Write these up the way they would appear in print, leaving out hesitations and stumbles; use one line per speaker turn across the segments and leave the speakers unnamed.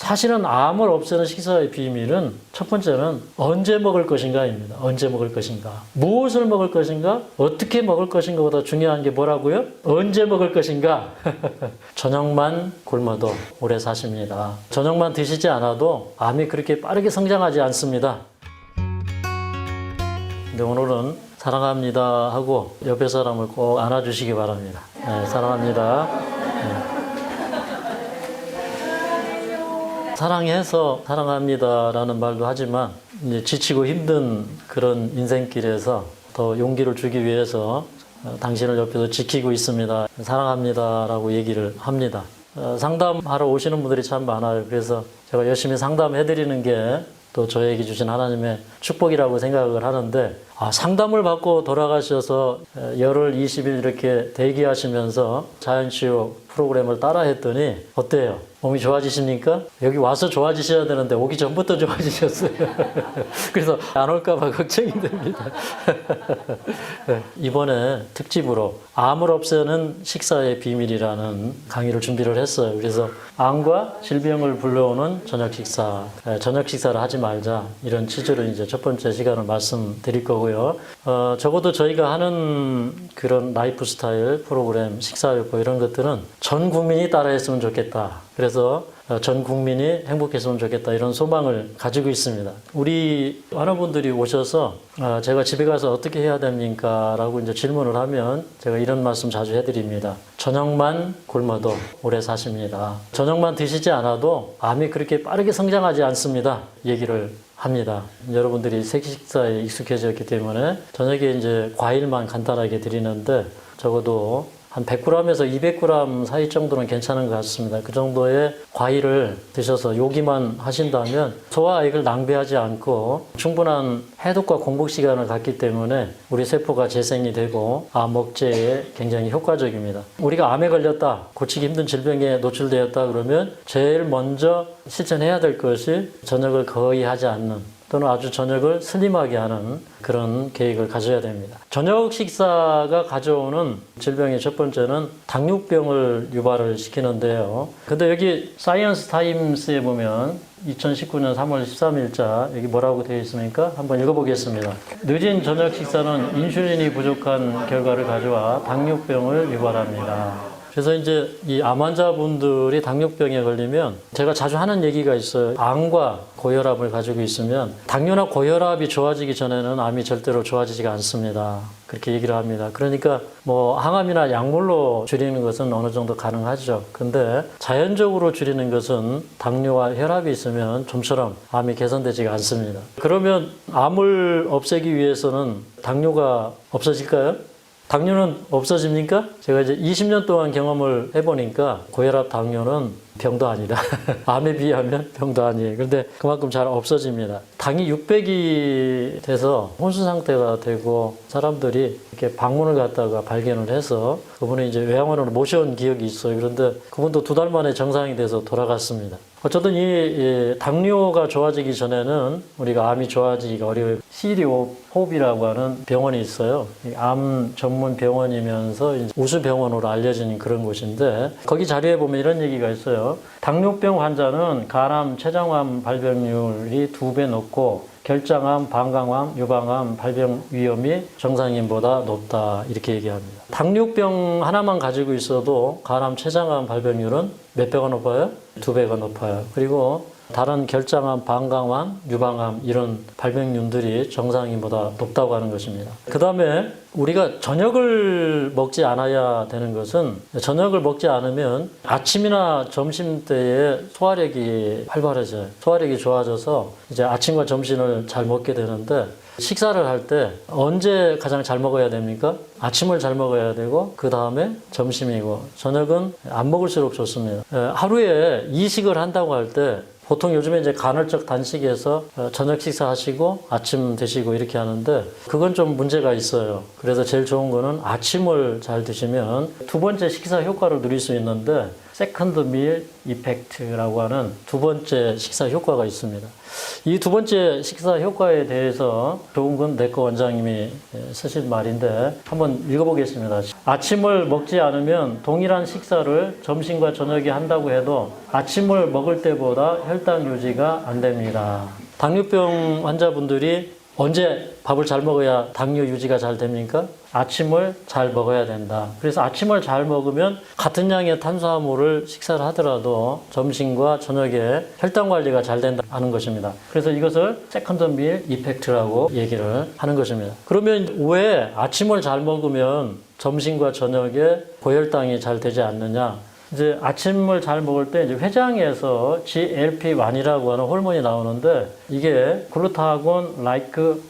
사실은 암을 없애는 식사의 비밀은 첫 번째는 언제 먹을 것인가입니다. 언제 먹을 것인가. 무엇을 먹을 것인가. 어떻게 먹을 것인가보다 중요한 게 뭐라고요? 언제 먹을 것인가. 저녁만 굶어도 오래 사십니다. 저녁만 드시지 않아도 암이 그렇게 빠르게 성장하지 않습니다. 근데 오늘은 사랑합니다 하고 옆에 사람을 꼭 안아주시기 바랍니다. 네, 사랑합니다. 네. 사랑해서 사랑합니다라는 말도 하지만 이제 지치고 힘든 그런 인생길에서 더 용기를 주기 위해서 당신을 옆에서 지키고 있습니다. 사랑합니다라고 얘기를 합니다. 상담하러 오시는 분들이 참 많아요. 그래서 제가 열심히 상담해드리는 게 또 저에게 주신 하나님의 축복이라고 생각을 하는데, 상담을 받고 돌아가셔서 열흘 20일 이렇게 대기하시면서 자연치유 프로그램을 따라 했더니 어때요? 몸이 좋아지십니까? 여기 와서 좋아지셔야 되는데 오기 전부터 좋아지셨어요. 그래서 안 올까봐 걱정이 됩니다. 이번에 특집으로 암을 없애는 식사의 비밀이라는 강의를 준비를 했어요. 그래서 암과 질병을 불러오는 저녁 식사를 하지 말자, 이런 취지로 이제 첫 번째 시간을 말씀드릴 거고요. 적어도 저희가 하는 그런 라이프 스타일 프로그램, 식사요법 이런 것들은 전 국민이 따라했으면 좋겠다. 그래서 전 국민이 행복했으면 좋겠다, 이런 소망을 가지고 있습니다. 우리 많은 분들이 오셔서 제가 집에 가서 어떻게 해야 됩니까? 라고 이제 질문을 하면 제가 이런 말씀 자주 해드립니다. 저녁만 굶어도 오래 사십니다. 저녁만 드시지 않아도 암이 그렇게 빠르게 성장하지 않습니다. 얘기를 합니다. 여러분들이 식사에 익숙해졌기 때문에 저녁에 이제 과일만 간단하게 드리는데 적어도 한 100g에서 200g 사이 정도는 괜찮은 것 같습니다. 그 정도의 과일을 드셔서 요기만 하신다면 소화액을 낭비하지 않고 충분한 해독과 공복 시간을 갖기 때문에 우리 세포가 재생이 되고 암 억제에 굉장히 효과적입니다. 우리가 암에 걸렸다, 고치기 힘든 질병에 노출되었다 그러면 제일 먼저 실천해야 될 것이 저녁을 거의 하지 않는, 또는 아주 저녁을 슬림하게 하는 그런 계획을 가져야 됩니다. 저녁 식사가 가져오는 질병의 첫 번째는 당뇨병을 유발을 시키는데요. 근데 여기 사이언스 타임스에 보면 2019년 3월 13일자 여기 뭐라고 되어 있습니까? 한번 읽어보겠습니다. 늦은 저녁 식사는 인슐린이 부족한 결과를 가져와 당뇨병을 유발합니다. 그래서 이제 이 암 환자분들이 당뇨병에 걸리면 제가 자주 하는 얘기가 있어요. 암과 고혈압을 가지고 있으면 당뇨나 고혈압이 좋아지기 전에는 암이 절대로 좋아지지가 않습니다. 그렇게 얘기를 합니다. 그러니까 뭐 항암이나 약물로 줄이는 것은 어느 정도 가능하죠. 근데 자연적으로 줄이는 것은 당뇨와 혈압이 있으면 좀처럼 암이 개선되지가 않습니다. 그러면 암을 없애기 위해서는 당뇨가 없어질까요? 당뇨는 없어집니까? 제가 이제 20년 동안 경험을 해보니까 고혈압, 당뇨는 병도 아니다. 암에 비하면 병도 아니에요. 그런데 그만큼 잘 없어집니다. 당이 600이 돼서 혼수 상태가 되고 사람들이 이렇게 방문을 갔다가 발견을 해서 그분이 이제 요양원으로 모셔온 기억이 있어요. 그런데 그분도 2달 만에 정상이 돼서 돌아갔습니다. 어쨌든 이 당뇨가 좋아지기 전에는 우리가 암이 좋아지기가 어려워요. 시리 호흡이라고 하는 병원이 있어요. 암 전문 병원이면서 이제 우수병원으로 알려진 그런 곳인데 거기 자료에 보면 이런 얘기가 있어요. 당뇨병 환자는 간암, 췌장암 발병률이 2배 높고 결장암, 방광암, 유방암 발병 위험이 정상인보다 높다, 이렇게 얘기합니다. 당뇨병 하나만 가지고 있어도 간암, 췌장암 발병률은 몇 배가 높아요? 2배가 높아요. 그리고 다른 결장암, 방광암, 유방암 이런 발병률들이 정상인보다 높다고 하는 것입니다. 그 다음에 우리가 저녁을 먹지 않아야 되는 것은, 저녁을 먹지 않으면 아침이나 점심때에 소화력이 활발해져요. 소화력이 좋아져서 이제 아침과 점심을 잘 먹게 되는데, 식사를 할 때 언제 가장 잘 먹어야 됩니까? 아침을 잘 먹어야 되고 그 다음에 점심이고, 저녁은 안 먹을수록 좋습니다. 하루에 이식을 한다고 할 때 보통 요즘에 이제 간헐적 단식에서 저녁 식사하시고 아침 드시고 이렇게 하는데 그건 좀 문제가 있어요. 그래서 제일 좋은 거는 아침을 잘 드시면 두 번째 식사 효과를 누릴 수 있는데 세컨드 밀 이펙트라고 하는 두 번째 식사 효과가 있습니다. 이 두 번째 식사 효과에 대해서 조은근 내과 원장님이 쓰신 말인데 한번 읽어보겠습니다. 아침을 먹지 않으면 동일한 식사를 점심과 저녁에 한다고 해도 아침을 먹을 때보다 혈당 유지가 안 됩니다. 당뇨병 환자분들이 언제 밥을 잘 먹어야 당뇨 유지가 잘 됩니까? 아침을 잘 먹어야 된다. 그래서 아침을 잘 먹으면 같은 양의 탄수화물을 식사를 하더라도 점심과 저녁에 혈당 관리가 잘 된다는 것입니다. 그래서 이것을 세컨드 밀 이펙트라고 얘기를 하는 것입니다. 그러면 왜 아침을 잘 먹으면 점심과 저녁에 고혈당이 잘 되지 않느냐? 이제 아침을 잘 먹을 때 이제 회장에서 GLP-1이라고 하는 호르몬이 나오는데 이게 글루타곤 라이크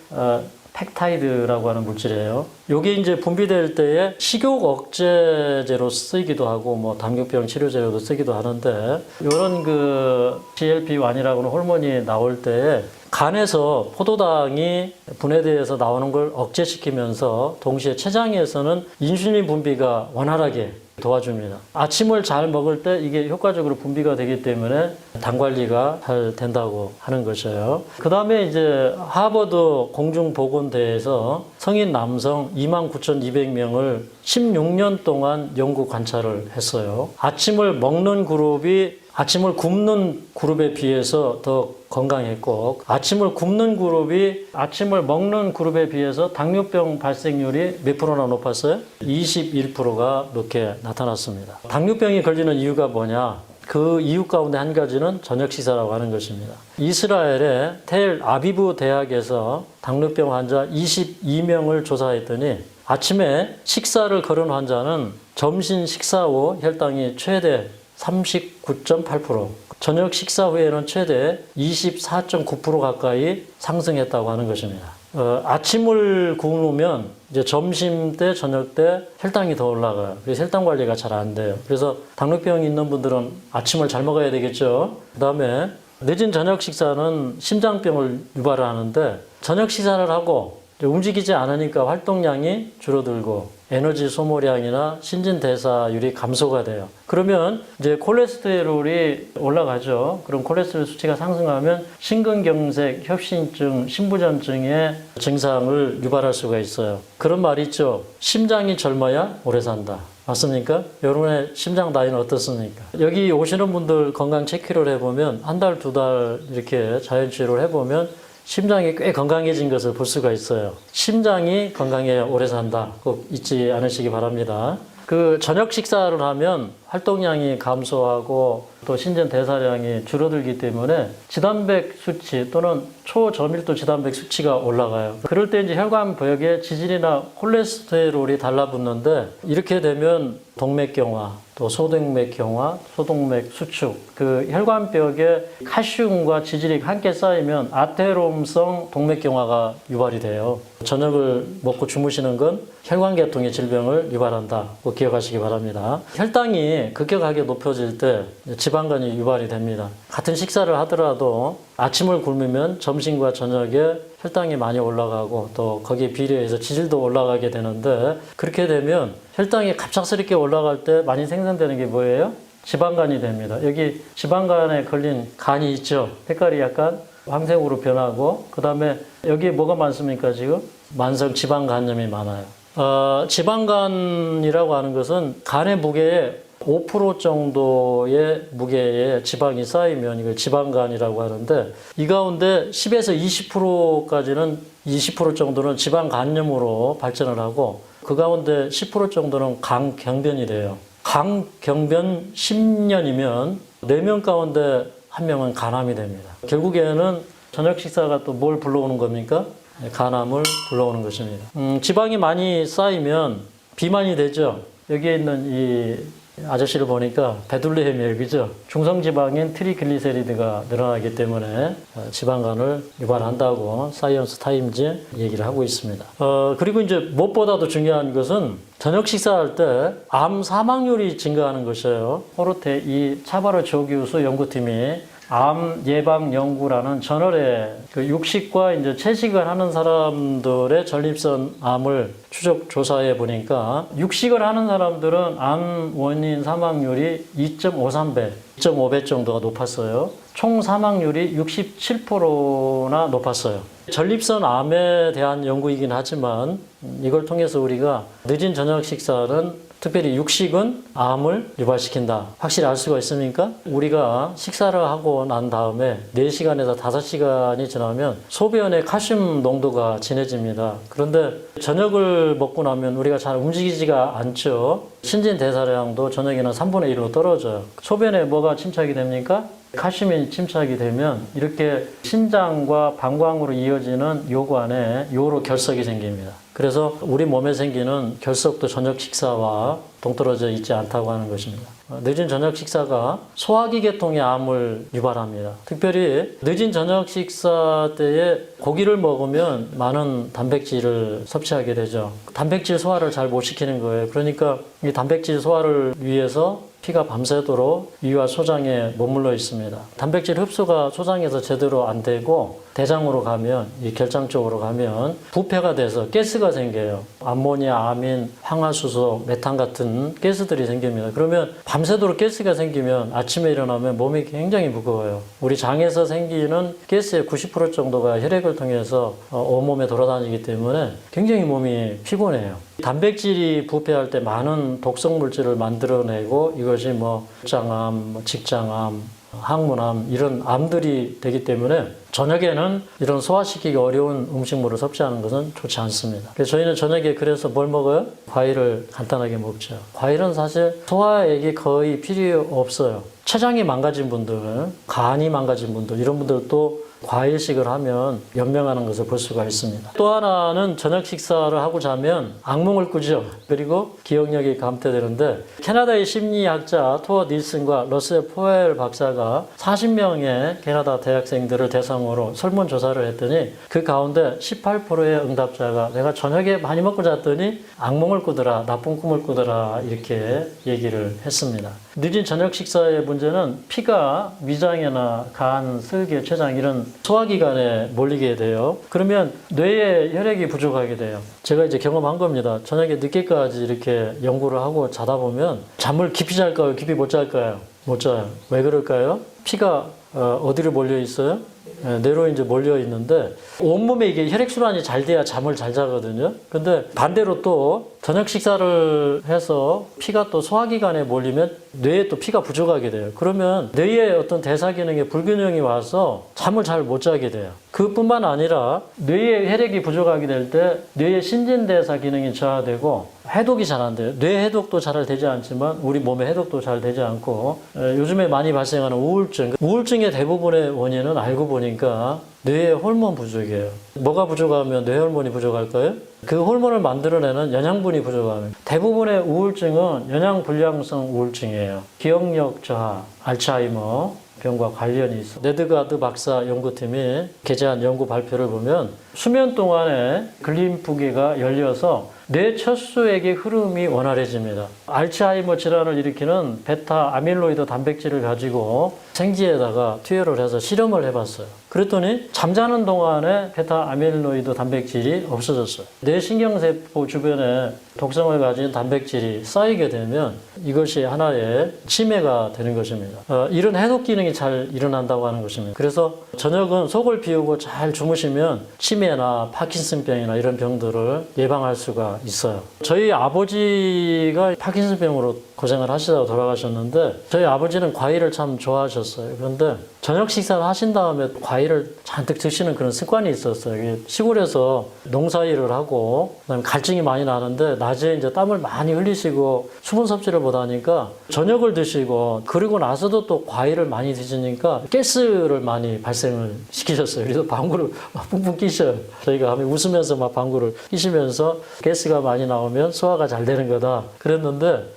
팩타이드라고 하는 물질이에요. 이게 이제 분비될 때에 식욕 억제제로 쓰이기도 하고 뭐 당뇨병 치료제로도 쓰기도 하는데 이런 그 GLP-1이라고 하는 호르몬이 나올 때에 간에서 포도당이 분해돼서 나오는 걸 억제시키면서 동시에 췌장에서는 인슐린 분비가 원활하게 도와줍니다. 아침을 잘 먹을 때 이게 효과적으로 분비가 되기 때문에 당 관리가 잘 된다고 하는 것이에요. 그 다음에 이제 하버드 공중보건대에서 성인 남성 29,200명을 16년 동안 연구 관찰을 했어요. 아침을 굶는 그룹에 비해서 더 건강했고 아침을 먹는 그룹에 비해서 당뇨병 발생률이 몇 프로나 높았어요? 21%가 높게 나타났습니다. 당뇨병이 걸리는 이유가 뭐냐? 그 이유 가운데 한 가지는 저녁 식사라고 하는 것입니다. 이스라엘의 텔 아비브 대학에서 당뇨병 환자 22명을 조사했더니 아침에 식사를 거른 환자는 점심 식사 후 혈당이 최대 39.8%, 저녁 식사 후에는 최대 24.9% 가까이 상승했다고 하는 것입니다. 아침을 굶으면 이제 점심 때, 저녁 때 혈당이 더 올라가요. 그래서 혈당 관리가 잘 안 돼요. 그래서 당뇨병이 있는 분들은 아침을 잘 먹어야 되겠죠. 그 다음에 늦은 저녁 식사는 심장병을 유발하는데 저녁 식사를 하고 움직이지 않으니까 활동량이 줄어들고 에너지 소모량이나 신진대사율이 감소가 돼요. 그러면 이제 콜레스테롤이 올라가죠. 그럼 콜레스테롤 수치가 상승하면 심근경색, 협심증, 심부전증의 증상을 유발할 수가 있어요. 그런 말이 있죠. 심장이 젊어야 오래 산다. 맞습니까? 여러분의 심장 나이는 어떻습니까? 여기 오시는 분들 건강 체크를 해보면 한 달, 두 달 이렇게 자연치유를 해보면 심장이 꽤 건강해진 것을 볼 수가 있어요. 심장이 건강해야 오래 산다. 꼭 잊지 않으시기 바랍니다. 그 저녁 식사를 하면 활동량이 감소하고 또 신진 대사량이 줄어들기 때문에 지단백 수치 또는 초저밀도 지단백 수치가 올라가요. 그럴 때 이제 혈관벽에 지질이나 콜레스테롤이 달라붙는데 이렇게 되면 동맥경화, 또 소동맥경화, 소동맥 수축, 그 혈관벽에 칼슘과 지질이 함께 쌓이면 아테롬성 동맥경화가 유발이 돼요. 저녁을 먹고 주무시는 건 혈관계통의 질병을 유발한다. 꼭 기억하시기 바랍니다. 혈당이 급격하게 높아질 때 지방간이 유발이 됩니다. 같은 식사를 하더라도 아침을 굶으면 점심과 저녁에 혈당이 많이 올라가고 또 거기에 비례해서 지질도 올라가게 되는데 그렇게 되면 혈당이 갑작스럽게 올라갈 때 많이 생성되는 게 뭐예요? 지방간이 됩니다. 여기 지방간에 걸린 간이 있죠. 색깔이 약간 황색으로 변하고 그 다음에 여기에 뭐가 많습니까 지금? 만성 지방간염이 많아요. 지방간이라고 하는 것은 간의 무게에 5% 정도의 무게의 지방이 쌓이면 이걸 지방간이라고 하는데 이 가운데 10에서 20%까지는 20% 정도는 지방간염으로 발전을 하고 그 가운데 10% 정도는 강경변이 돼요. 강경변 10년이면 4명 가운데 1명은 간암이 됩니다. 결국에는 저녁 식사가 또 뭘 불러오는 겁니까? 간암을 불러오는 것입니다. 지방이 많이 쌓이면 비만이 되죠. 여기에 있는 이 아저씨를 보니까 베들레헴이에요. 그죠? 중성지방인 트리글리세리드가 늘어나기 때문에 지방간을 유발한다고 사이언스 타임즈 얘기를 하고 있습니다. 그리고 이제 무엇보다도 중요한 것은 저녁 식사할 때 암 사망률이 증가하는 것이에요. 호르테 이 차바르 조기우스 연구팀이 암 예방 연구라는 저널에 그 육식과 이제 채식을 하는 사람들의 전립선 암을 추적 조사해 보니까 육식을 하는 사람들은 암 원인 사망률이 2.53배, 2.5배 정도가 높았어요. 총 사망률이 67%나 높았어요. 전립선 암에 대한 연구이긴 하지만 이걸 통해서 우리가 늦은 저녁 식사는 특별히 육식은 암을 유발시킨다. 확실히 알 수가 있습니까? 우리가 식사를 하고 난 다음에 4시간에서 5시간이 지나면 소변의 칼슘 농도가 진해집니다. 그런데 저녁을 먹고 나면 우리가 잘 움직이지가 않죠. 신진대사량도 저녁에는 3분의 1로 떨어져요. 소변에 뭐가 침착이 됩니까? 칼슘이 침착이 되면 이렇게 신장과 방광으로 이어지는 요관에 요로 결석이 생깁니다. 그래서 우리 몸에 생기는 결석도 저녁 식사와 동떨어져 있지 않다고 하는 것입니다. 늦은 저녁 식사가 소화기 계통의 암을 유발합니다. 특별히 늦은 저녁 식사 때에 고기를 먹으면 많은 단백질을 섭취하게 되죠. 단백질 소화를 잘 못 시키는 거예요. 그러니까 이 단백질 소화를 위해서 피가 밤새도록 위와 소장에 머물러 있습니다. 단백질 흡수가 소장에서 제대로 안 되고 대장으로 가면, 이 결장 쪽으로 가면 부패가 돼서 가스가 생겨요. 암모니아, 아민, 황화수소, 메탄 같은 가스들이 생깁니다. 그러면 밤새도록 가스가 생기면 아침에 일어나면 몸이 굉장히 무거워요. 우리 장에서 생기는 가스의 90% 정도가 혈액을 통해서 온몸에 돌아다니기 때문에 굉장히 몸이 피곤해요. 단백질이 부패할 때 많은 독성 물질을 만들어내고 이것이 장암, 직장암, 항문암 이런 암들이 되기 때문에 저녁에는 이런 소화시키기 어려운 음식물을 섭취하는 것은 좋지 않습니다. 그래서 저희는 저녁에 그래서 뭘 먹어요? 과일을 간단하게 먹죠. 과일은 사실 소화액이 거의 필요 없어요. 췌장이 망가진 분들, 간이 망가진 분들 이런 분들도 과일식을 하면 연명하는 것을 볼 수가 있습니다. 또 하나는 저녁 식사를 하고 자면 악몽을 꾸죠. 그리고 기억력이 감퇴되는데 캐나다의 심리학자 토어 닐슨과 러셀 포엘 박사가 40명의 캐나다 대학생들을 대상으로 설문조사를 했더니 그 가운데 18%의 응답자가 내가 저녁에 많이 먹고 잤더니 악몽을 꾸더라, 나쁜 꿈을 꾸더라 이렇게 얘기를 했습니다. 늦은 저녁 식사의 문제는 피가 위장이나 간, 설계, 췌장 이런 소화기관에 몰리게 돼요. 그러면 뇌에 혈액이 부족하게 돼요. 제가 이제 경험한 겁니다. 저녁에 늦게까지 이렇게 연구를 하고 자다 보면 잠을 깊이 잘까요? 깊이 못 잘까요? 못 자요. 왜 그럴까요? 피가 어디로 몰려 있어요? 뇌로 이제 몰려 있는데 온몸에 이게 혈액순환이 잘 돼야 잠을 잘 자거든요. 근데 반대로 또 저녁 식사를 해서 피가 또 소화기관에 몰리면 뇌에 또 피가 부족하게 돼요. 그러면 뇌의 어떤 대사 기능에 불균형이 와서 잠을 잘 못 자게 돼요. 그뿐만 아니라 뇌에 혈액이 부족하게 될 때 뇌의 신진대사 기능이 저하되고 해독이 잘 안 돼요. 뇌 해독도 잘 되지 않지만 우리 몸의 해독도 잘 되지 않고 요즘에 많이 발생하는 우울증. 우울증의 대부분의 원인은 알고 보니까 뇌의 호르몬 부족이에요. 뭐가 부족하면 뇌 호르몬이 부족할까요? 그 호르몬을 만들어내는 영양분이 부족합니다. 대부분의 우울증은 영양불량성 우울증이에요. 기억력 저하, 알츠하이머 병과 관련이 있어. 네드가드 박사 연구팀이 게재한 연구 발표를 보면 수면 동안에 글림프계가 열려서 뇌 척수액의 흐름이 원활해집니다. 알츠하이머 질환을 일으키는 베타 아밀로이드 단백질을 가지고 생지에다가 투여를 해서 실험을 해봤어요. 그랬더니 잠자는 동안에 베타 아밀로이드 단백질이 없어졌어요. 뇌 신경세포 주변에 독성을 가진 단백질이 쌓이게 되면 이것이 하나의 치매가 되는 것입니다. 이런 해독 기능이 잘 일어난다고 하는 것입니다. 그래서 저녁은 속을 비우고 잘 주무시면 치매나 파킨슨병이나 이런 병들을 예방할 수가 있어요. 저희 아버지가 파킨슨병으로 고생을 하시다가 돌아가셨는데 저희 아버지는 과일을 참 좋아하셨어요. 그런데 저녁 식사를 하신 다음에 과일을 잔뜩 드시는 그런 습관이 있었어요. 시골에서 농사일을 하고 그다음에 갈증이 많이 나는데 낮에 이제 땀을 많이 흘리시고 수분 섭취를 못하니까 저녁을 드시고 그리고 나서도 또 과일을 많이 드시니까 가스를 많이 발생을 시키셨어요. 그래서 방구를 막 뿡뿡 끼셔요. 저희가 하면 웃으면서 막 방구를 끼시면서 가스가 많이 나오면 소화가 잘 되는 거다 그랬는데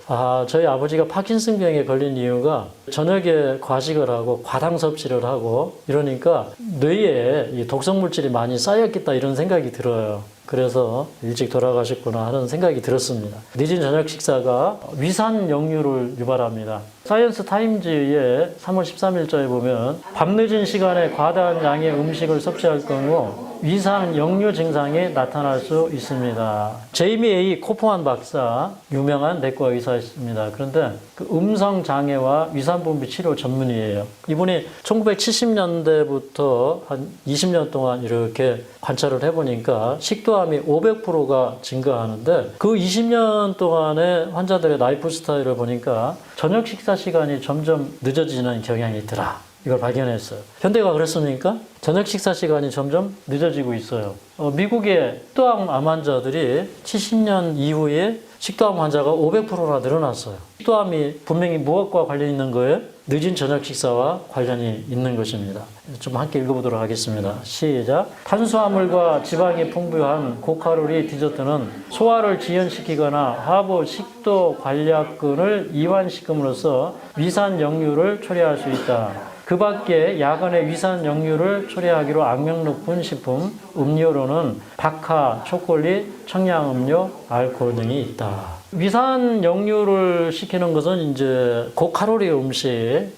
저희 아버지가 파킨슨병에 걸린 이유가 저녁에 과식을 하고 과당 섭취를 하고 이러니까 뇌에 이 독성 물질이 많이 쌓였겠다 이런 생각이 들어요. 그래서 일찍 돌아가셨구나 하는 생각이 들었습니다. 늦은 저녁 식사가 위산 역류를 유발합니다. 사이언스 타임즈의 3월 13일자에 보면 밤늦은 시간에 과다한 양의 음식을 섭취할 경우 위산 역류 증상이 나타날 수 있습니다. 제이미 A. 코프만 박사, 유명한 내과 의사입니다. 그런데 그 음성 장애와 위산 분비 치료 전문의예요. 이분이 1970년대부터 한 20년 동안 이렇게 관찰을 해보니까 식도암이 500%가 증가하는데 그 20년 동안의 환자들의 라이프 스타일을 보니까 저녁 식사 시간이 점점 늦어지는 경향이 있더라. 이걸 발견했어요. 현대가 그렇습니까? 저녁 식사 시간이 점점 늦어지고 있어요. 미국의 식도암 환자들이 70년 이후에 식도암 환자가 500%나 늘어났어요. 식도암이 분명히 무엇과 관련이 있는 거예요? 늦은 저녁 식사와 관련이 있는 것입니다. 좀 함께 읽어보도록 하겠습니다. 시작. 탄수화물과 지방이 풍부한 고칼로리 디저트는 소화를 지연시키거나 하부 식도 관략근을 이완시킴으로써 위산 역류를 초래할 수 있다. 그 밖에 야간에 위산 역류를 초래하기로 악명 높은 식품, 음료로는 박하, 초콜릿, 청량음료, 알코올 등이 있다. 위산 역류를 시키는 것은 이제 고칼로리 음식,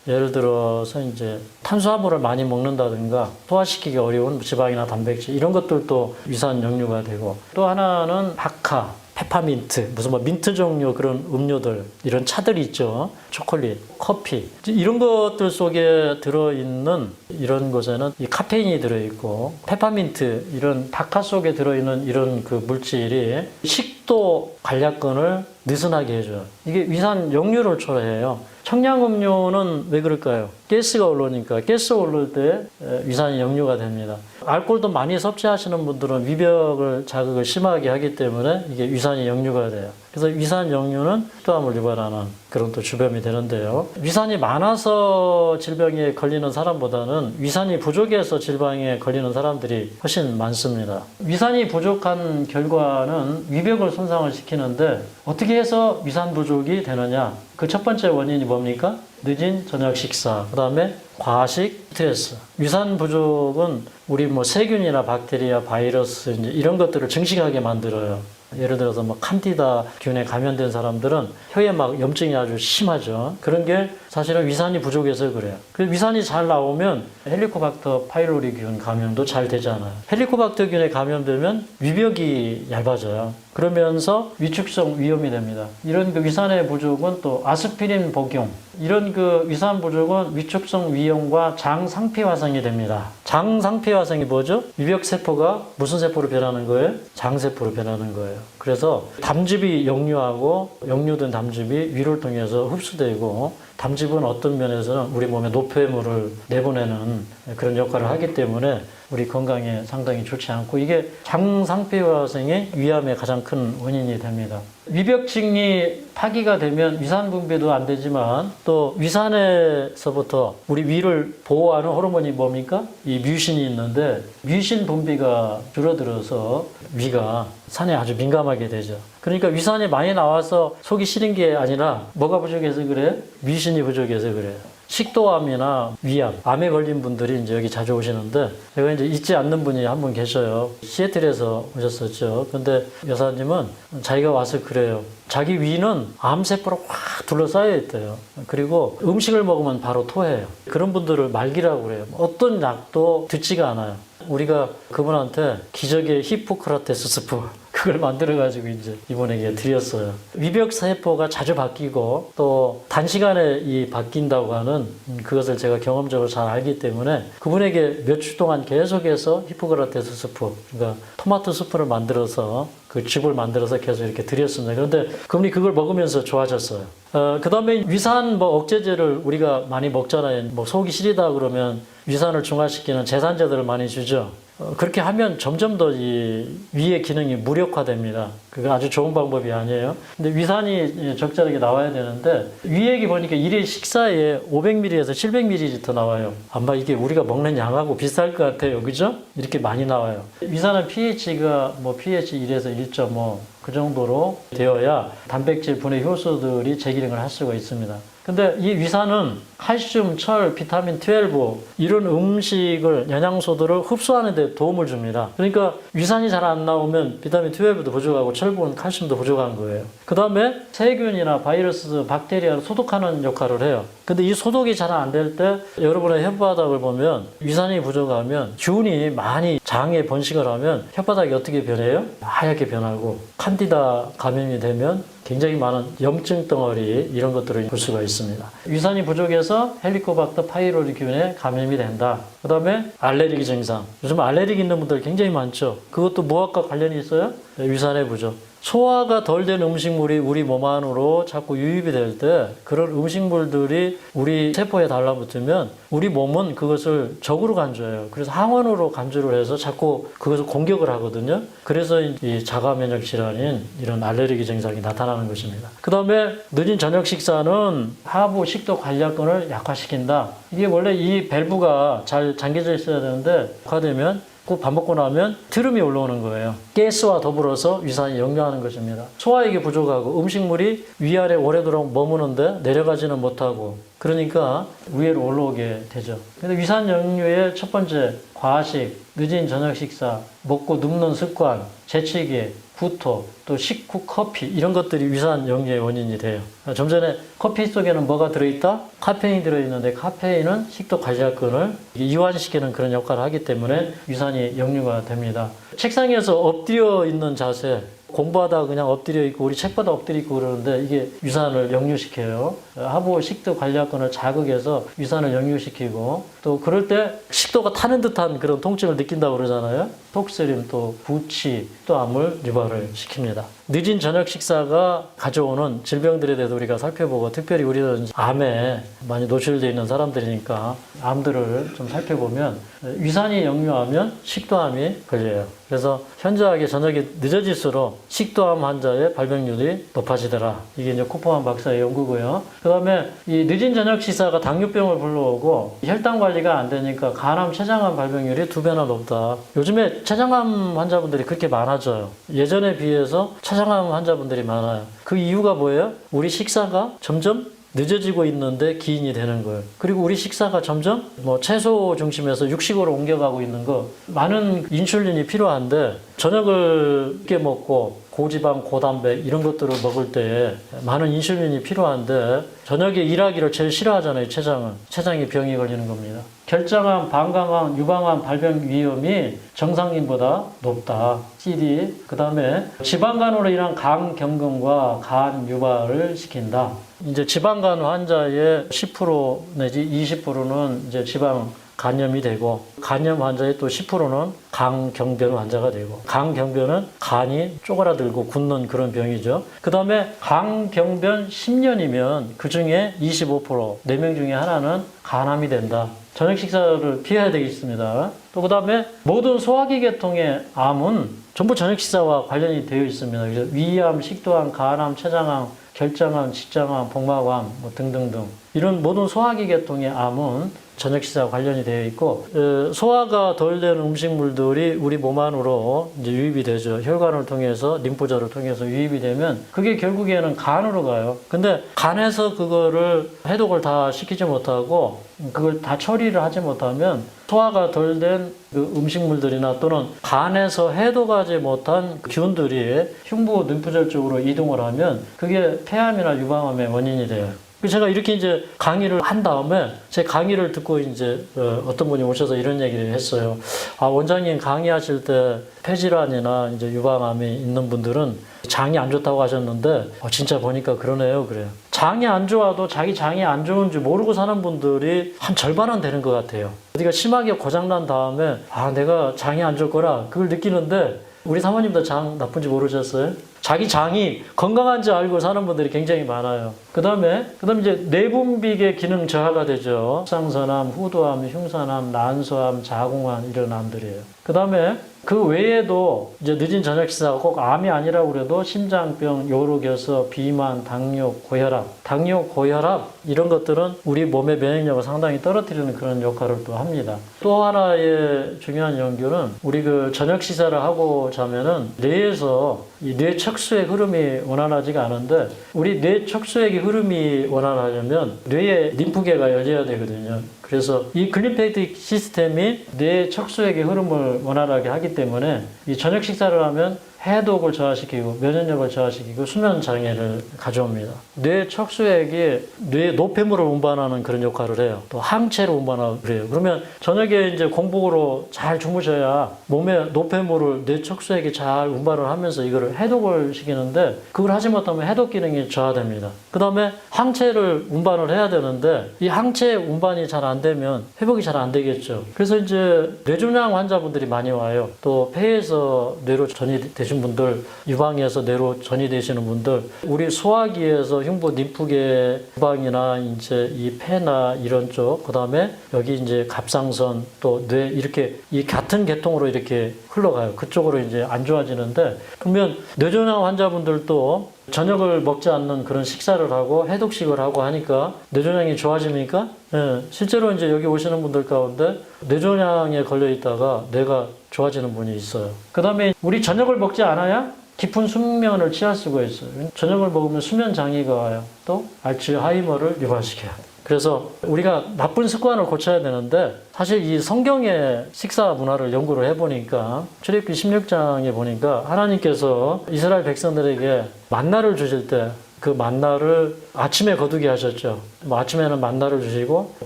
예를 들어서 이제 탄수화물을 많이 먹는다든가 소화시키기 어려운 지방이나 단백질 이런 것들도 위산 역류가 되고, 또 하나는 박하, 페퍼민트, 무슨 뭐 민트 종류 그런 음료들, 이런 차들이 있죠. 초콜릿, 커피 이런 것들 속에 들어있는 이런 것에는 이 카페인이 들어있고, 페퍼민트 이런 박하 속에 들어있는 이런 그 물질이 식도 관략근을 느슨하게 해줘요. 이게 위산 역류를 초래해요. 청량음료는 왜 그럴까요? 가스가 올라오니까 가스 오를 때 위산이 역류가 됩니다. 알코올도 많이 섭취하시는 분들은 위벽을 자극을 심하게 하기 때문에 이게 위산이 역류가 돼요. 그래서 위산 역류는 식도암을 유발하는 그런 또 주범이 되는데요. 위산이 많아서 질병에 걸리는 사람보다는 위산이 부족해서 질병에 걸리는 사람들이 훨씬 많습니다. 위산이 부족한 결과는 위벽을 손상을 시키는데 어떻게 해서 위산 부족이 되느냐? 그 첫 번째 원인이 뭡니까? 늦은 저녁 식사, 그 다음에 과식, 스트레스. 위산 부족은 우리 뭐 세균이나 박테리아, 바이러스 이런 것들을 증식하게 만들어요. 예를 들어서 뭐 칸디다 균에 감염된 사람들은 혀에 막 염증이 아주 심하죠. 그런 게 사실은 위산이 부족해서 그래요. 그 위산이 잘 나오면 헬리코박터 파일로리 균 감염도 잘 되잖아요. 헬리코박터 균에 감염되면 위벽이 얇아져요. 그러면서 위축성 위염이 됩니다. 이런 그 위산의 부족은 또 아스피린 복용, 이런 그 위산 부족은 위축성 위염과 장 상피 화성이 됩니다. 장 상피 화성이 뭐죠? 위벽 세포가 무슨 세포로 변하는 거예요? 장 세포로 변하는 거예요. 그래서 담즙이 역류하고 역류된 담즙이 위를 통해서 흡수되고, 담즙은 어떤 면에서는 우리 몸에 노폐물을 내보내는 그런 역할을 하기 때문에 우리 건강에 상당히 좋지 않고, 이게 장상피화성의 위암의 가장 큰 원인이 됩니다. 위벽증이 파기가 되면 위산 분비도 안 되지만, 또 위산에서부터 우리 위를 보호하는 호르몬이 뭡니까? 이 뮤신이 있는데, 뮤신 분비가 줄어들어서 위가 산에 아주 민감하게 되죠. 그러니까 위산이 많이 나와서 속이 시린 게 아니라 뭐가 부족해서 그래? 뮤신이 부족해서 그래요. 식도암이나 위암, 암에 걸린 분들이 이제 여기 자주 오시는데, 제가 이제 잊지 않는 분이 한 분 계셔요. 시애틀에서 오셨었죠. 근데 여사님은 자기가 와서 그래요. 자기 위는 암세포로 확 둘러싸여 있대요. 그리고 음식을 먹으면 바로 토해요. 그런 분들을 말기라고 그래요. 어떤 약도 듣지가 않아요. 우리가 그분한테 기적의 히포크라테스 스프, 그걸 만들어가지고 이제 이분에게 드렸어요. 위벽 세포가 자주 바뀌고 또 단시간에 이 바뀐다고 하는 그것을 제가 경험적으로 잘 알기 때문에 그분에게 몇 주 동안 계속해서 히포크라테스 스프, 그러니까 토마토 스프를 만들어서 그 즙을 만들어서 계속 이렇게 드렸습니다. 그런데 그분이 그걸 먹으면서 좋아졌어요. 그 다음에 위산 뭐 억제제를 우리가 많이 먹잖아요. 뭐 속이 시리다 그러면 위산을 중화시키는 제산제들을 많이 주죠. 그렇게 하면 점점 더 이 위의 기능이 무력화됩니다. 그게 아주 좋은 방법이 아니에요. 근데 위산이 적절하게 나와야 되는데, 위액이 보니까 일일 식사에 500ml에서 700ml 나와요. 아마 이게 우리가 먹는 양하고 비쌀 것 같아요. 그죠? 이렇게 많이 나와요. 위산은 pH가 뭐 pH 1에서 1.5 그 정도로 되어야 단백질 분해 효소들이 재기능을 할 수가 있습니다. 근데 이 위산은 칼슘, 철, 비타민 12 이런 음식을 영양소들을 흡수하는 데 도움을 줍니다. 그러니까 위산이 잘 안 나오면 비타민 12도 부족하고 철분, 칼슘도 부족한 거예요. 그 다음에 세균이나 바이러스, 박테리아를 소독하는 역할을 해요. 근데 이 소독이 잘 안 될 때 여러분의 혓바닥을 보면 위산이 부족하면 균이 많이 장에 번식을 하면 혓바닥이 어떻게 변해요? 하얗게 변하고 칸디다 감염이 되면 굉장히 많은 염증 덩어리 이런 것들을 볼 수가 있습니다. 위산이 부족해서 헬리코박터 파이로리균에 감염이 된다. 그 다음에 알레르기 증상. 요즘 알레르기 있는 분들 굉장히 많죠. 그것도 무엇과 관련이 있어요? 위산의 부족. 소화가 덜 된 음식물이 우리 몸 안으로 자꾸 유입이 될 때 그런 음식물들이 우리 세포에 달라붙으면 우리 몸은 그것을 적으로 간주해요. 그래서 항원으로 간주를 해서 자꾸 그것을 공격을 하거든요. 그래서 이 자가 면역 질환인 이런 알레르기 증상이 나타나는 것입니다. 그 다음에 늦은 저녁 식사는 하부 식도 관략근을 약화시킨다. 이게 원래 이 밸브가 잘 잠겨져 있어야 되는데 약화되면 꼭 밥 먹고 나면 트름이 올라오는 거예요. 가스와 더불어서 위산이 역류하는 것입니다. 소화액이 부족하고 음식물이 위아래 오래도록 머무는데 내려가지는 못하고 그러니까 위로 올라오게 되죠. 근데 위산 역류의 첫 번째 과식, 늦은 저녁 식사, 먹고 눕는 습관, 재채기, 구토, 또 식후 커피 이런 것들이 위산 역류의 원인이 돼요. 좀 전에 커피 속에는 뭐가 들어있다? 카페인이 들어있는데 카페인은 식도 관략근을 이완시키는 그런 역할을 하기 때문에 위산이 역류가 됩니다. 책상에서 엎드려 있는 자세, 공부하다가 그냥 엎드려 있고 우리 책보다 엎드려 있고 그러는데 이게 위산을 역류시켜요. 하부 식도 관략근을 자극해서 위산을 역류시키고 또 그럴 때 식도가 타는 듯한 그런 통증을 느낀다고 그러잖아요. 톡스림 또 부치 또 암을 유발을 시킵니다. 늦은 저녁 식사가 가져오는 질병들에 대해서 우리가 살펴보고 특별히 우리는 암에 많이 노출되어 있는 사람들이니까 암들을 좀 살펴보면 위산이 역류하면 식도암이 걸려요. 그래서 현저하게 저녁이 늦어질수록 식도암 환자의 발병률이 높아지더라. 이게 이제 코퍼만 박사의 연구고요. 그 다음에 이 늦은 저녁 식사가 당뇨병을 불러오고 혈당 관리가 안 되니까 간암, 췌장암 발병률이 2배나 높다. 요즘에 췌장암 환자분들이 그렇게 많아져요. 예전에 비해서 췌장암 환자분들이 많아요. 그 이유가 뭐예요? 우리 식사가 점점 늦어지고 있는데 기인이 되는 거예요. 그리고 우리 식사가 점점 채소 중심에서 육식으로 옮겨가고 있는 거 많은 인슐린이 필요한데 저녁을 늦게 먹고 고지방, 고단백 이런 것들을 먹을 때 많은 인슐린이 필요한데 저녁에 일하기를 제일 싫어하잖아요. 췌장은. 췌장이 병이 걸리는 겁니다. 결장암, 방광암, 유방암 발병 위험이 정상인보다 높다. CD. 그 다음에 지방간으로 인한 간경근과 간 유발을 시킨다. 이제 지방간 환자의 10% 내지 20%는 이제 지방 간염이 되고 간염 환자의 또 10%는 간경변 환자가 되고 간경변은 간이 쪼그라들고 굳는 그런 병이죠. 그 다음에 간경변 10년이면 그 중에 25% 4명 중에 하나는 간암이 된다. 저녁 식사를 피해야 되겠습니다. 또 그 다음에 모든 소화기 계통의 암은 전부 저녁 식사와 관련이 되어 있습니다. 그래서 위암, 식도암, 간암, 췌장암, 결장암, 직장암, 복막암 등등등 이런 모든 소화기 계통의 암은 저녁 식사와 관련이 되어 있고 소화가 덜 된 음식물들이 우리 몸 안으로 이제 유입이 되죠. 혈관을 통해서 림프절을 통해서 유입이 되면 그게 결국에는 간으로 가요. 근데 간에서 그거를 해독을 다 시키지 못하고 그걸 다 처리를 하지 못하면 소화가 덜 된 그 음식물들이나 또는 간에서 해독하지 못한 균들이 흉부 림프절 쪽으로 이동을 하면 그게 폐암이나 유방암의 원인이 돼요. 제가 이렇게 이제 강의를 한 다음에 제 강의를 듣고 이제 어떤 분이 오셔서 이런 얘기를 했어요. 아, 원장님 강의하실 때 폐질환이나 이제 유방암이 있는 분들은 장이 안 좋다고 하셨는데 진짜 보니까 그러네요. 그래요. 장이 안 좋아도 자기 장이 안 좋은 줄 모르고 사는 분들이 한 절반은 되는 것 같아요. 어디가 심하게 고장난 다음에 내가 장이 안 좋구나 그걸 느끼는데 우리 사모님도 장 나쁜지 모르셨어요? 자기 장이 건강한지 알고 사는 분들이 굉장히 많아요. 그 다음에 이제 내분비계 기능 저하가 되죠. 상선암, 후두암, 흉산암, 난소암, 자궁암 이런 암들이에요. 그 다음에 그 외에도 이제 늦은 저녁 식사가 꼭 암이 아니라고 그래도 심장병, 요로결석, 비만, 당뇨, 고혈압 이런 것들은 우리 몸의 면역력을 상당히 떨어뜨리는 그런 역할을 또 합니다. 또 하나의 중요한 연구는 우리 그 저녁 식사를 하고 자면은 뇌에서 이 뇌 척수의 흐름이 원활하지가 않은데 우리 뇌 척수액의 흐름이 원활하려면 뇌에 림프계가 열려야 되거든요. 그래서 이 글림페틱 시스템이 뇌 척수액의 흐름을 원활하게 하기 때문에 이 저녁 식사를 하면 해독을 저하시키고 면역력을 저하시키고 수면 장애를 가져옵니다. 뇌 척수액이 뇌 노폐물을 운반하는 그런 역할을 해요. 또 항체를 운반하고 그래요. 그러면 저녁에 이제 공복으로 잘 주무셔야 몸에 노폐물을 뇌 척수액이 잘 운반을 하면서 이거를 해독을 시키는데 그걸 하지 못하면 해독 기능이 저하됩니다. 그 다음에 항체를 운반을 해야 되는데 이 항체 운반이 잘 안 되면 회복이 잘 안 되겠죠. 그래서 이제 뇌종양 환자분들이 많이 와요. 또 폐에서 뇌로 전이 되신 분들, 유방에서 뇌로 전이 되시는 분들, 우리 소화기에서 흉부 림프계 유방이나 이제 이 폐나 이런 쪽, 그 다음에 여기 이제 갑상선 또 뇌 이렇게 이 같은 계통으로 이렇게 흘러가요. 그쪽으로 이제 안 좋아지는데 그러면 뇌종양 환자분들도 저녁을 먹지 않는 그런 식사를 하고 해독식을 하고 하니까 뇌종양이 좋아집니까? 예, 실제로 이제 여기 오시는 분들 가운데 뇌종양에 걸려 있다가 뇌가 좋아지는 분이 있어요. 그 다음에 우리 저녁을 먹지 않아야 깊은 숙면을 취할 수가 있어요. 저녁을 먹으면 수면 장애가 와요. 또 알츠하이머를 유발시켜요. 그래서 우리가 나쁜 습관을 고쳐야 되는데 사실 이 성경의 식사 문화를 연구를 해보니까 출애굽기 16장에 보니까 하나님께서 이스라엘 백성들에게 만나를 주실 때 그 만나를 아침에 거두게 하셨죠. 뭐 아침에는 만나를 주시고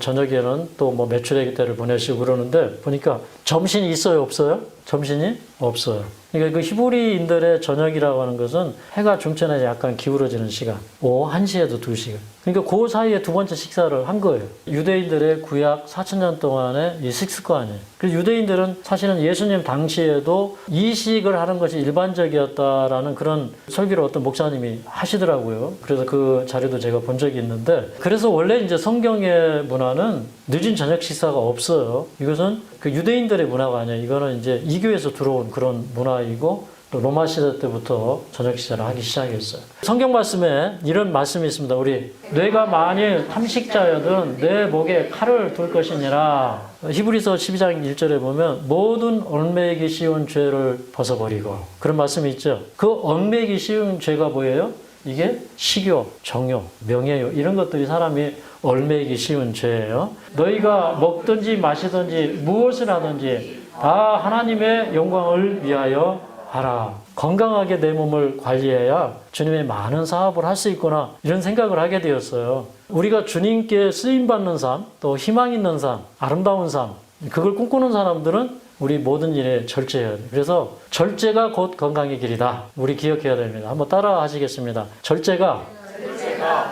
저녁에는 또 뭐 메추라기 때를 보내시고 그러는데 보니까 점심이 있어요, 없어요? 점심이 없어요. 그러니까 그 히브리인들의 저녁이라고 하는 것은 해가 중천에 약간 기울어지는 시간, 오후 1시에도 2시간. 그러니까 그 사이에 두 번째 식사를 한 거예요. 유대인들의 구약 4,000년 동안의 이 식습관이에요. 그래서 유대인들은 사실은 예수님 당시에도 이식을 하는 것이 일반적이었다라는 그런 설교를 어떤 목사님이 하시더라고요. 그래서 그 자료도 제가 본 적이 있는데 그래서 원래 이제 성경의 문화는 늦은 저녁 식사가 없어요. 이것은 그 유대인들의 문화가 아니에요. 이거는 이제 이교에서 들어온 그런 문화이고 또 로마 시대 때부터 저녁 식사를 하기 시작했어요. 성경 말씀에 이런 말씀이 있습니다. 우리 뇌가 만일 탐식자여든 내 목에 칼을 둘 것이니라. 히브리서 12장 1절에 보면 모든 얽매이기 쉬운 죄를 벗어버리고 그런 말씀이 있죠. 그 얽매이기 쉬운 죄가 뭐예요? 이게 식욕, 정욕, 명예욕 이런 것들이 사람이 얽매이기 쉬운 죄예요. 너희가 먹든지 마시든지 무엇을 하든지 다 하나님의 영광을 위하여 하라. 건강하게 내 몸을 관리해야 주님의 많은 사업을 할 수 있구나 이런 생각을 하게 되었어요. 우리가 주님께 쓰임받는 삶, 또 희망 있는 삶, 아름다운 삶 그걸 꿈꾸는 사람들은 우리 모든 일에 절제해야 돼요. 그래서 절제가 곧 건강의 길이다. 우리 기억해야 됩니다. 한번 따라 하시겠습니다. 절제가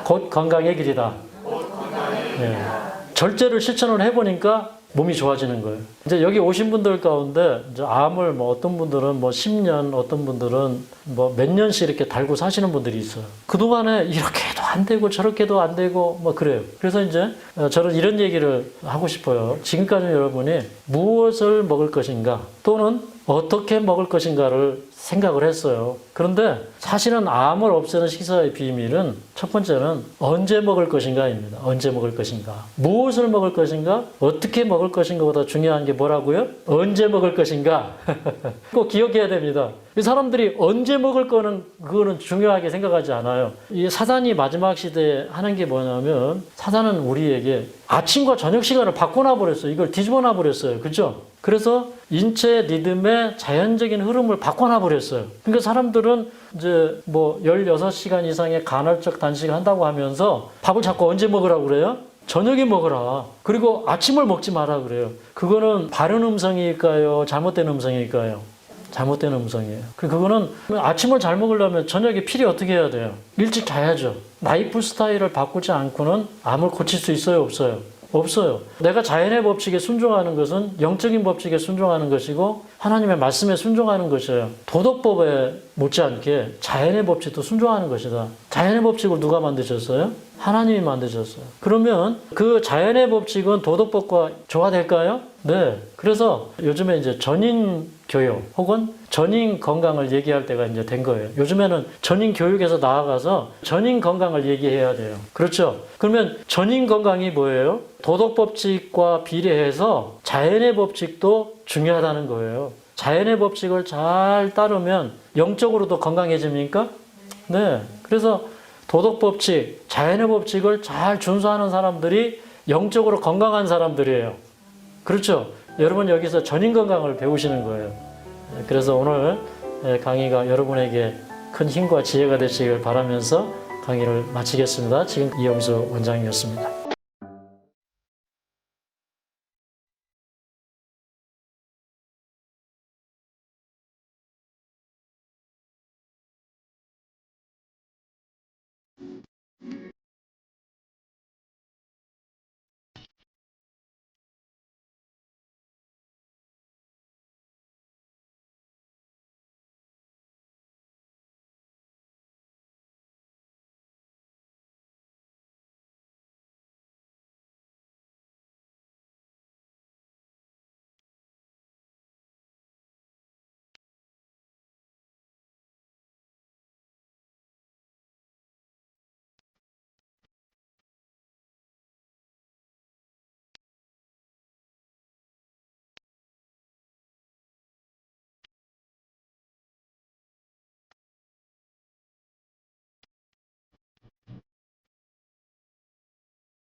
곧 건강의 길이다. 네. 절제를 실천을 해보니까 몸이 좋아지는 거예요. 이제 여기 오신 분들 가운데 이제 암을 뭐 어떤 분들은 뭐 10년, 어떤 분들은 뭐 몇 년씩 이렇게 달고 사시는 분들이 있어요. 그동안에 이렇게도 안 되고 저렇게도 안 되고 뭐 그래요. 그래서 이제 저는 이런 얘기를 하고 싶어요. 지금까지 여러분이 무엇을 먹을 것인가 또는 어떻게 먹을 것인가를 생각을 했어요. 그런데 사실은 암을 없애는 식사의 비밀은 첫 번째는 언제 먹을 것인가입니다. 언제 먹을 것인가. 무엇을 먹을 것인가. 어떻게 먹을 것인가보다 중요한 게 뭐라고요? 언제 먹을 것인가. 꼭 기억해야 됩니다. 이 사람들이 언제 먹을 거는 그거는 중요하게 생각하지 않아요. 이 사단이 마지막 시대에 하는 게 뭐냐면 사단은 우리에게 아침과 저녁 시간을 바꿔놔 버렸어요. 이걸 뒤집어 놔 버렸어요. 그죠? 그래서 인체 리듬의 자연적인 흐름을 바꿔놔 버렸어요. 그러니까 사람들은 이제 뭐 16시간 이상의 간헐적 단식을 한다고 하면서 밥을 자꾸 언제 먹으라고 그래요? 저녁에 먹으라. 그리고 아침을 먹지 마라 그래요. 그거는 바른 음성일까요? 잘못된 음성일까요? 잘못된 음성이에요. 그거는 아침을 잘 먹으려면 저녁에 필히 어떻게 해야 돼요? 일찍 자야죠. 라이프 스타일을 바꾸지 않고는 암을 고칠 수 있어요? 없어요? 없어요. 내가 자연의 법칙에 순종하는 것은 영적인 법칙에 순종하는 것이고 하나님의 말씀에 순종하는 것이에요. 도덕법에 못지않게 자연의 법칙도 순종하는 것이다. 자연의 법칙을 누가 만드셨어요? 하나님이 만드셨어요. 그러면 그 자연의 법칙은 도덕법과 조화될까요? 네. 그래서 요즘에 이제 전인 교육 혹은 전인 건강을 얘기할 때가 이제 된 거예요. 요즘에는 전인 교육에서 나아가서 전인 건강을 얘기해야 돼요. 그렇죠? 그러면 전인 건강이 뭐예요? 도덕 법칙과 비례해서 자연의 법칙도 중요하다는 거예요. 자연의 법칙을 잘 따르면 영적으로도 건강해집니까? 네. 그래서 도덕 법칙, 자연의 법칙을 잘 준수하는 사람들이 영적으로 건강한 사람들이에요. 그렇죠? 여러분 여기서 전인 건강을 배우시는 거예요. 그래서 오늘 강의가 여러분에게 큰 힘과 지혜가 되시길 바라면서 강의를 마치겠습니다. 지금 이영수 원장이었습니다.